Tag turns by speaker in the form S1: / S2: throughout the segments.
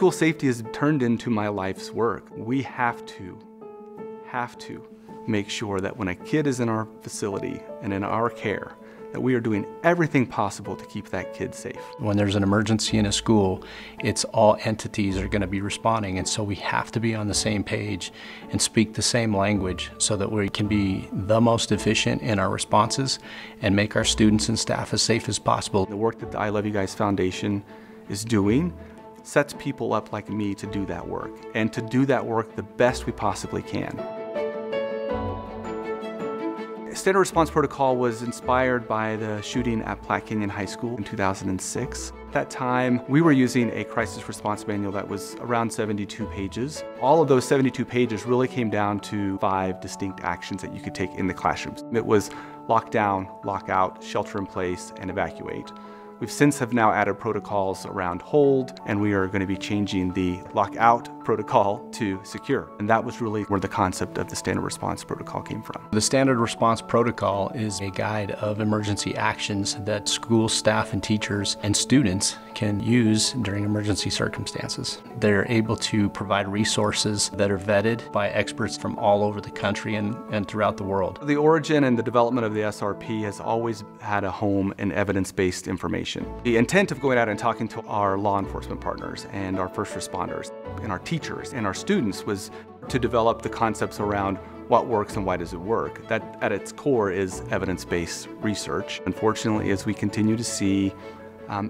S1: School safety has turned into my life's work. We have to make sure that when a kid is in our facility and in our care, that we are doing everything possible to keep that kid safe.
S2: When there's an emergency in a school, it's all entities are going to be responding, and so we have to be on the same page and speak the same language so that we can be the most efficient in our responses and make our students and staff as safe as possible.
S1: The work that the I Love You Guys Foundation is doing sets people up like me to do that work, and to do that work the best we possibly can. Standard Response Protocol was inspired by the shooting at Platte Canyon High School in 2006. At that time, we were using a crisis response manual that was around 72 pages. All of those 72 pages really came down to 5 distinct actions that you could take in the classrooms. It was lock down, lock out, shelter in place, and evacuate. We've since have now added protocols around hold, and we are going to be changing the lockout protocol to secure. And that was really where the concept of the Standard Response Protocol came from.
S2: The Standard Response Protocol is a guide of emergency actions that school staff and teachers and students can use during emergency circumstances. They're able to provide resources that are vetted by experts from all over the country and throughout the world.
S1: The origin and the development of the SRP has always had a home in evidence-based information. The intent of going out and talking to our law enforcement partners and our first responders and our teachers and our students was to develop the concepts around what works and why does it work. That at its core is evidence-based research. Unfortunately, as we continue to see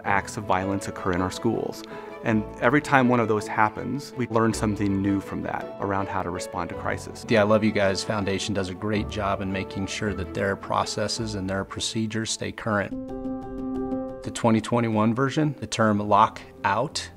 S1: acts of violence occur in our schools, and every time one of those happens, we learn something new from that around how to respond to crisis.
S2: The I Love You Guys Foundation does a great job in making sure that their processes and their procedures stay current. The 2021 version, the term lockout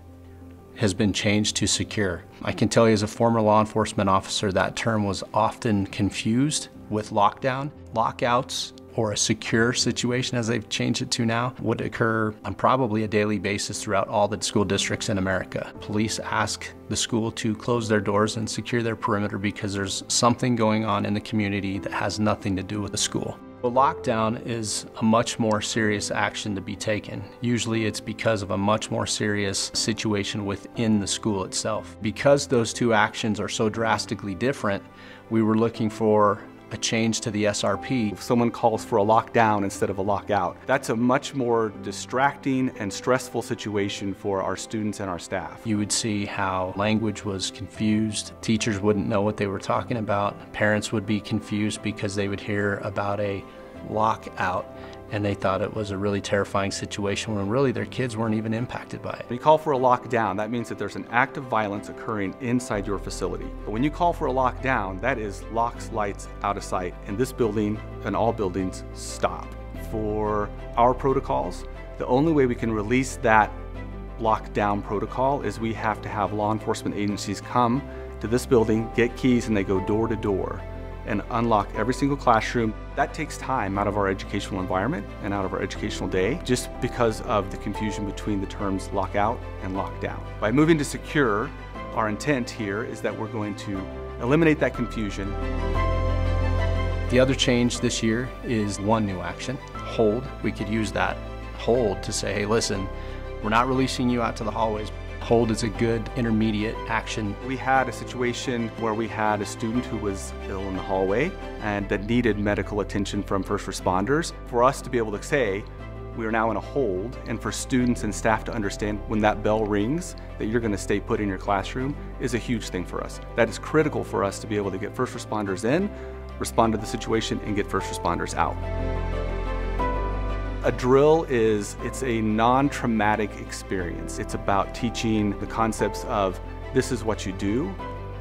S2: has been changed to secure. I can tell you as a former law enforcement officer, that term was often confused with lockdown. Lockouts or a secure situation, as they've changed it to now, would occur on probably a daily basis throughout all the school districts in America. Police ask the school to close their doors and secure their perimeter because there's something going on in the community that has nothing to do with the school. A lockdown is a much more serious action to be taken. Usually it's because of a much more serious situation within the school itself. Because those two actions are so drastically different, we were looking for a change to the SRP.
S1: If someone calls for a lockdown instead of a lockout, that's a much more distracting and stressful situation for our students and our staff.
S2: You would see how language was confused, teachers wouldn't know what they were talking about, parents would be confused because they would hear about a lockout and they thought it was a really terrifying situation when really their kids weren't even impacted by it.
S1: When you call for a lockdown, that means that there's an act of violence occurring inside your facility. But when you call for a lockdown, that is locks, lights, out of sight, and this building and all buildings stop. For our protocols, the only way we can release that lockdown protocol is we have to have law enforcement agencies come to this building, get keys, and they go door to door and unlock every single classroom. That takes time out of our educational environment and out of our educational day just because of the confusion between the terms lockout and lockdown. By moving to secure, our intent here is that we're going to eliminate that confusion.
S2: The other change this year is one new action, hold. We could use that hold to say, hey, listen, we're not releasing you out to the hallways. Hold is a good intermediate action.
S1: We had a situation where we had a student who was ill in the hallway and that needed medical attention from first responders. For us to be able to say, we are now in a hold, and for students and staff to understand when that bell rings that you're going to stay put in your classroom is a huge thing for us. That is critical for us to be able to get first responders in, respond to the situation, and get first responders out. A drill it's a non-traumatic experience. It's about teaching the concepts of this is what you do,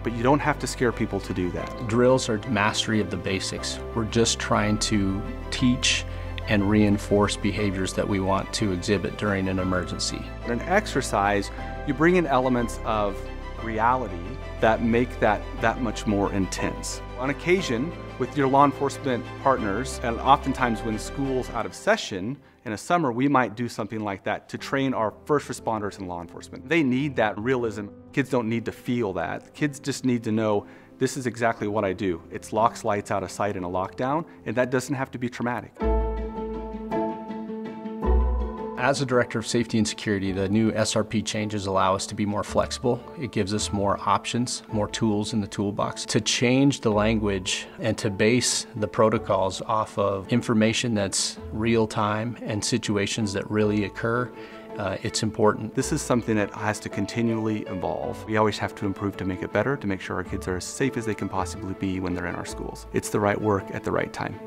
S1: but you don't have to scare people to do that.
S2: Drills are mastery of the basics. We're just trying to teach and reinforce behaviors that we want to exhibit during an emergency.
S1: In an exercise, you bring in elements of reality that make that much more intense. On occasion, with your law enforcement partners, and oftentimes when school's out of session in a summer, we might do something like that to train our first responders and law enforcement. They need that realism. Kids don't need to feel that. Kids just need to know this is exactly what I do. It's locks, lights, out of sight in a lockdown, and that doesn't have to be traumatic.
S2: As a Director of Safety and Security, the new SRP changes allow us to be more flexible. It gives us more options, more tools in the toolbox to change the language and to base the protocols off of information that's real time and situations that really occur. It's important.
S1: This is something that has to continually evolve. We always have to improve to make it better, to make sure our kids are as safe as they can possibly be when they're in our schools. It's the right work at the right time.